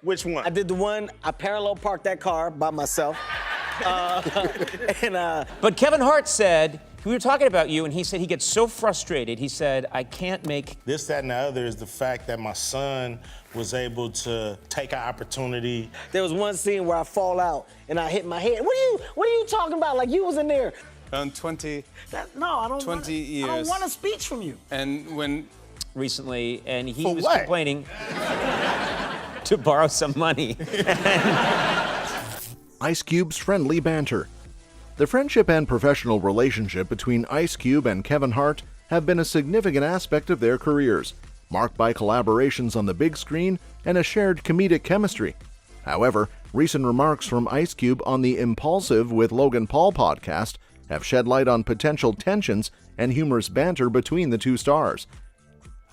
Which one? I did the one, I parallel parked that car by myself. But Kevin Hart said, we were talking about you, and he said he gets so frustrated. He said, I can't make... This, that, and the other is the fact that my son was able to take an opportunity. There was one scene where I fall out and I hit my head. What are you talking about? Like you was in there. 20 years. I don't want a speech from you. And when... Recently, and he For was what? complaining to borrow some money. Ice Cube's friendly banter. The friendship and professional relationship between Ice Cube and Kevin Hart have been a significant aspect of their careers, marked by collaborations on the big screen and a shared comedic chemistry. However, recent remarks from Ice Cube on the Impaulsive with Logan Paul podcast have shed light on potential tensions and humorous banter between the two stars.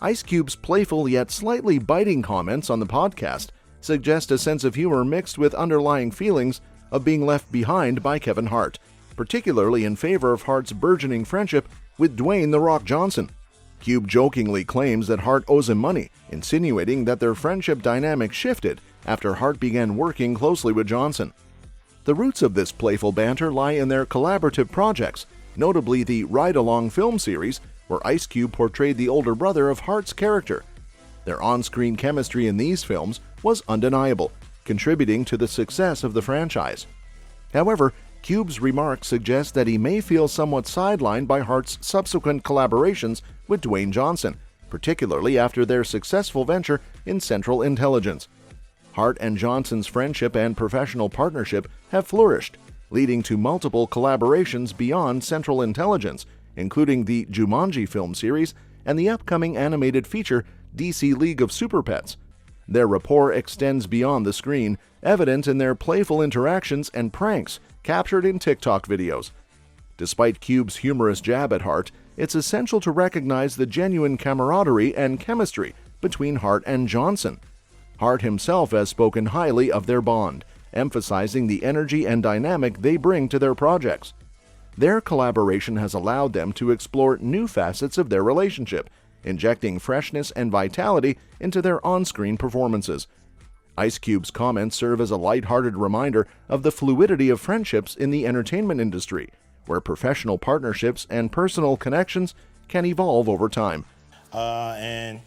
Ice Cube's playful yet slightly biting comments on the podcast suggest a sense of humor mixed with underlying feelings of being left behind by Kevin Hart, particularly in favor of Hart's burgeoning friendship with Dwayne "The Rock" Johnson. Cube jokingly claims that Hart owes him money, insinuating that their friendship dynamic shifted after Hart began working closely with Johnson. The roots of this playful banter lie in their collaborative projects, notably the Ride-Along film series, where Ice Cube portrayed the older brother of Hart's character. Their on-screen chemistry in these films was undeniable, contributing to the success of the franchise. However, Cube's remarks suggest that he may feel somewhat sidelined by Hart's subsequent collaborations with Dwayne Johnson, particularly after their successful venture in Central Intelligence. Hart and Johnson's friendship and professional partnership have flourished, leading to multiple collaborations beyond Central Intelligence, including the Jumanji film series and the upcoming animated feature DC League of Super Pets. Their rapport extends beyond the screen, evident in their playful interactions and pranks captured in TikTok videos. Despite Cube's humorous jab at Hart, it's essential to recognize the genuine camaraderie and chemistry between Hart and Johnson. Hart himself has spoken highly of their bond, emphasizing the energy and dynamic they bring to their projects. Their collaboration has allowed them to explore new facets of their relationship, injecting freshness and vitality into their on-screen performances. Ice Cube's comments serve as a lighthearted reminder of the fluidity of friendships in the entertainment industry, where professional partnerships and personal connections can evolve over time. I'm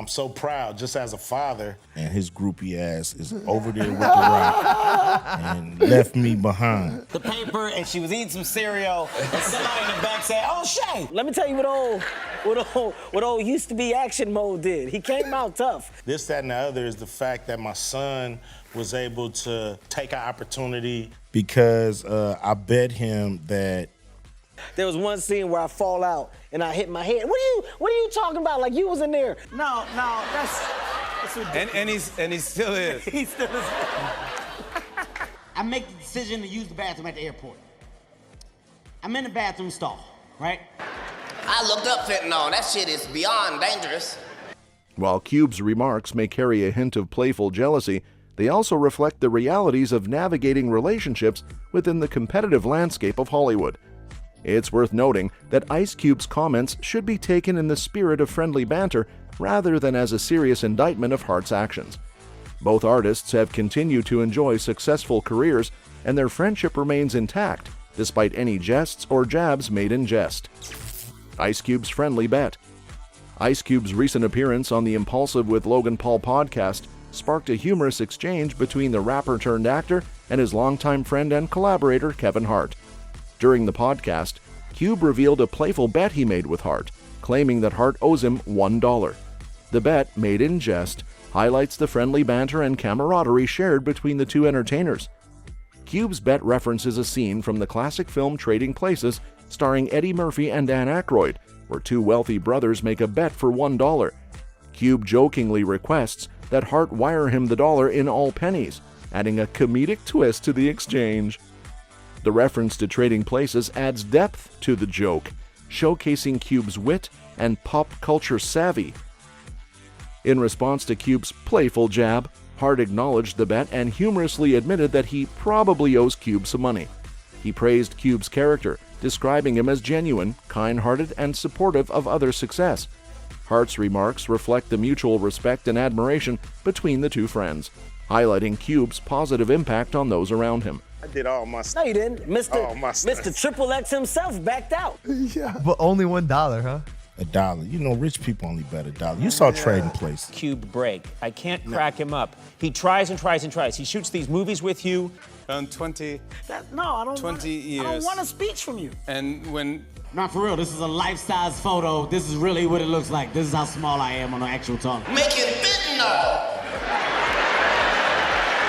so proud just as a father. And his groupie ass is over there with the rock and left me behind. The paper, and she was eating some cereal, and somebody in the back said, "Oh, Shay, let me tell you what old used to be action mode did. He came out tough." This, that, and the other is the fact that my son was able to take an opportunity because I bet him that. There was one scene where I fall out and I hit my head. What are you talking about? Like you was in there. No, that's ridiculous. And he still is. He still is. I make the decision to use the bathroom at the airport. I'm in the bathroom stall, right? I looked up fentanyl. That shit is beyond dangerous. While Cube's remarks may carry a hint of playful jealousy, they also reflect the realities of navigating relationships within the competitive landscape of Hollywood. It's worth noting that Ice Cube's comments should be taken in the spirit of friendly banter rather than as a serious indictment of Hart's actions. Both artists have continued to enjoy successful careers, and their friendship remains intact despite any jests or jabs made in jest. Ice Cube's friendly bet. Ice Cube's recent appearance on the Impaulsive with Logan Paul podcast sparked a humorous exchange between the rapper-turned-actor and his longtime friend and collaborator Kevin Hart. During the podcast, Cube revealed a playful bet he made with Hart, claiming that Hart owes him $1. The bet, made in jest, highlights the friendly banter and camaraderie shared between the two entertainers. Cube's bet references a scene from the classic film Trading Places, starring Eddie Murphy and Dan Aykroyd, where two wealthy brothers make a bet for $1. Cube jokingly requests that Hart wire him the dollar in all pennies, adding a comedic twist to the exchange. The reference to Trading Places adds depth to the joke, showcasing Cube's wit and pop culture savvy. In response to Cube's playful jab, Hart acknowledged the bet and humorously admitted that he probably owes Cube some money. He praised Cube's character, describing him as genuine, kind-hearted, and supportive of others' success. Hart's remarks reflect the mutual respect and admiration between the two friends, highlighting Cube's positive impact on those around him. I did all my No, stuff. you didn't. Oh, my Mr. Triple X himself backed out. But only $1, huh? $1. You know, rich people only bet $1. You saw Trading Places. Cube break. I can't crack him up. He tries and tries and tries. He shoots these movies with you. Around 20. No, I don't 20 years. I don't want a speech from you. And when Not for real, this is a life-size photo. This is really what it looks like. This is how small I am on the actual toilet. Making fentanyl.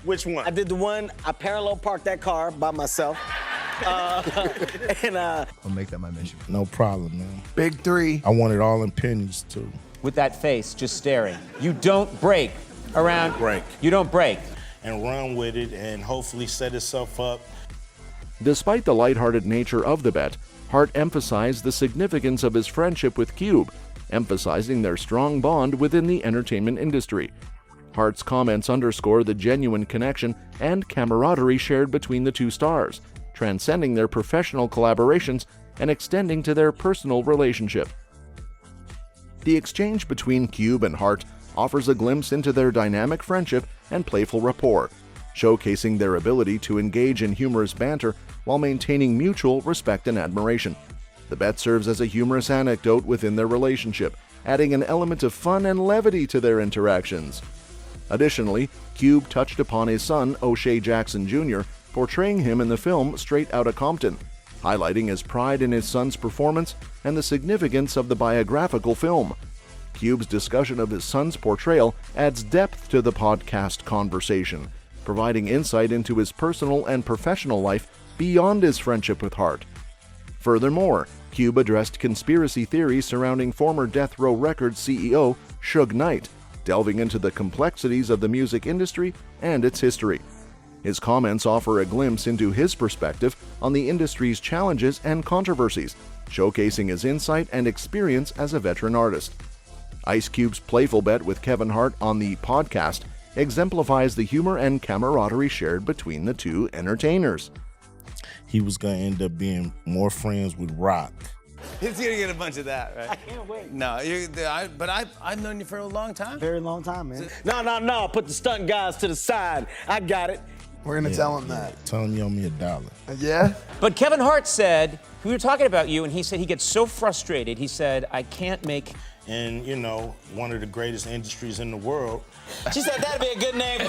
Which one? I did the one, I parallel parked that car by myself. I'll make that my mission. No problem, man. Big 3. I want it all in pennies, too. With that face, just staring. You don't break around. Break. You don't break. And run with it and hopefully set itself up. Despite the lighthearted nature of the bet, Hart emphasized the significance of his friendship with Cube, emphasizing their strong bond within the entertainment industry. Hart's comments underscore the genuine connection and camaraderie shared between the two stars, transcending their professional collaborations and extending to their personal relationship. The exchange between Cube and Hart offers a glimpse into their dynamic friendship and playful rapport, showcasing their ability to engage in humorous banter while maintaining mutual respect and admiration. The bet serves as a humorous anecdote within their relationship, adding an element of fun and levity to their interactions. Additionally, Cube touched upon his son, O'Shea Jackson Jr., portraying him in the film Straight Outta Compton, highlighting his pride in his son's performance and the significance of the biographical film. Cube's discussion of his son's portrayal adds depth to the podcast conversation, providing insight into his personal and professional life beyond his friendship with Hart. Furthermore, Cube addressed conspiracy theories surrounding former Death Row Records CEO Suge Knight, delving into the complexities of the music industry and its history. His comments offer a glimpse into his perspective on the industry's challenges and controversies, showcasing his insight and experience as a veteran artist. Ice Cube's playful bet with Kevin Hart on the podcast exemplifies the humor and camaraderie shared between the two entertainers. He was going to end up being more friends with Rock. he's gonna get a bunch of that, right? I can't wait. No, I've known you for a long time. Very long time, man. No. Put the stunt guys to the side. I got it. We're going to tell him that. Tell him you owe me $1. Yeah? But Kevin Hart said, we were talking about you, and he said he gets so frustrated. He said, I can't make. And, you know, one of the greatest industries in the world. She said that'd be a good name.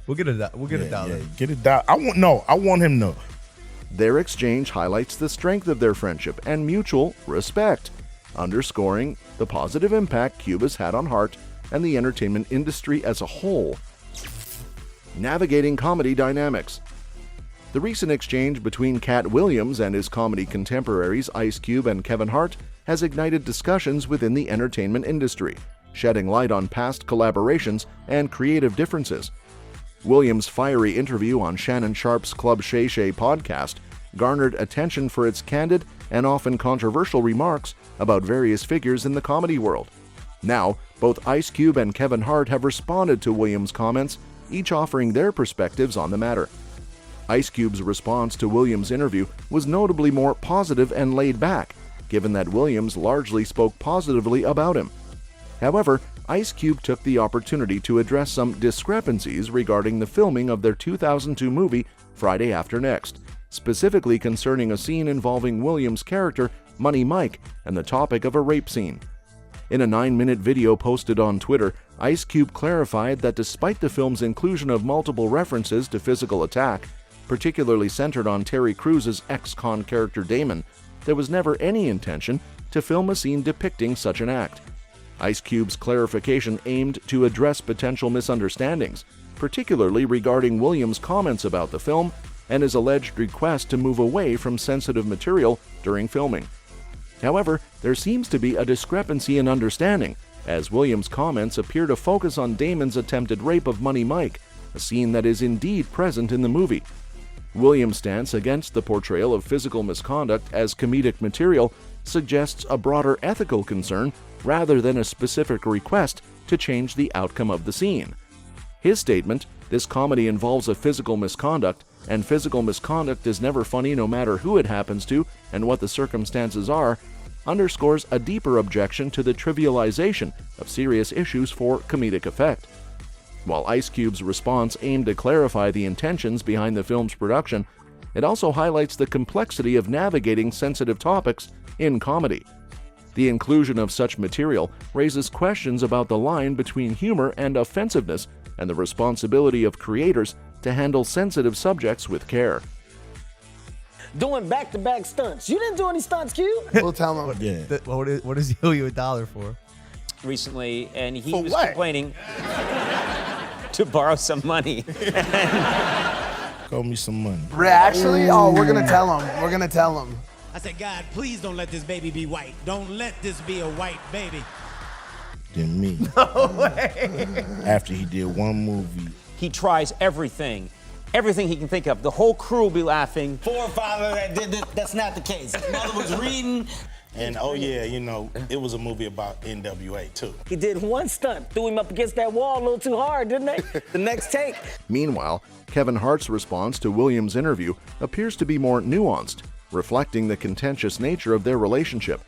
We'll get a dollar. Yeah, get $1. I want him to. Their exchange highlights the strength of their friendship and mutual respect, underscoring the positive impact Cube has had on Hart and the entertainment industry as a whole. Navigating comedy dynamics. The recent exchange between Cat Williams and his comedy contemporaries Ice Cube and Kevin Hart has ignited discussions within the entertainment industry, shedding light on past collaborations and creative differences. Williams' fiery interview on Shannon Sharp's Club Shay Shay podcast garnered attention for its candid and often controversial remarks about various figures in the comedy world. Now, both Ice Cube and Kevin Hart have responded to Williams' comments, each offering their perspectives on the matter. Ice Cube's response to Williams' interview was notably more positive and laid back, given that Williams largely spoke positively about him. However, Ice Cube took the opportunity to address some discrepancies regarding the filming of their 2002 movie Friday After Next, specifically concerning a scene involving Williams' character Money Mike and the topic of a rape scene. In a 9-minute video posted on Twitter, Ice Cube clarified that despite the film's inclusion of multiple references to physical attack, particularly centered on Terry Crews' ex-con character Damon, there was never any intention to film a scene depicting such an act. Ice Cube's clarification aimed to address potential misunderstandings, particularly regarding Williams' comments about the film and his alleged request to move away from sensitive material during filming. However, there seems to be a discrepancy in understanding, as Williams' comments appear to focus on Damon's attempted rape of Money Mike, a scene that is indeed present in the movie. Williams' stance against the portrayal of physical misconduct as comedic material suggests a broader ethical concern rather than a specific request to change the outcome of the scene. His statement, "This comedy involves a physical misconduct, and physical misconduct is never funny no matter who it happens to and what the circumstances are," underscores a deeper objection to the trivialization of serious issues for comedic effect. While Ice Cube's response aimed to clarify the intentions behind the film's production, it also highlights the complexity of navigating sensitive topics in comedy. The inclusion of such material raises questions about the line between humor and offensiveness and the responsibility of creators to handle sensitive subjects with care. Doing back-to-back stunts. You didn't do any stunts, Q? We'll tell him. Yeah. What does he owe you $1 for? Recently, and he For was what? complaining to borrow some money. Owe me some money. Actually? Oh, we're gonna tell him. We're gonna tell him. I said, God, please don't let this baby be white. Don't let this be a white baby. Than me. No way. After he did one movie. He tries everything he can think of. The whole crew will be laughing. Forefather that did this, that's not the case. His mother was reading. And oh yeah, you know, it was a movie about NWA too. He did one stunt, threw him up against that wall a little too hard, didn't they? The next take. Meanwhile, Kevin Hart's response to Williams' interview appears to be more nuanced, reflecting the contentious nature of their relationship.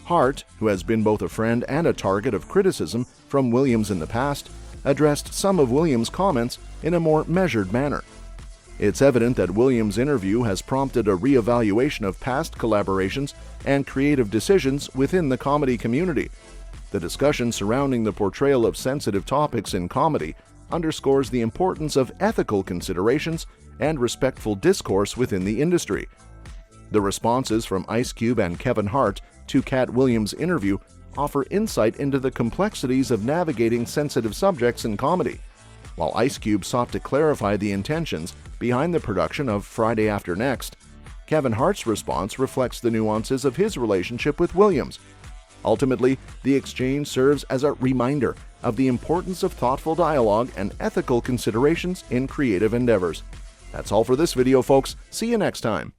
Hart, who has been both a friend and a target of criticism from Williams in the past, addressed some of Williams' comments in a more measured manner. It's evident that Williams' interview has prompted a reevaluation of past collaborations and creative decisions within the comedy community. The discussion surrounding the portrayal of sensitive topics in comedy underscores the importance of ethical considerations and respectful discourse within the industry. The responses from Ice Cube and Kevin Hart to Cat Williams' interview offer insight into the complexities of navigating sensitive subjects in comedy. While Ice Cube sought to clarify the intentions behind the production of Friday After Next, Kevin Hart's response reflects the nuances of his relationship with Williams. Ultimately, the exchange serves as a reminder of the importance of thoughtful dialogue and ethical considerations in creative endeavors. That's all for this video, folks. See you next time.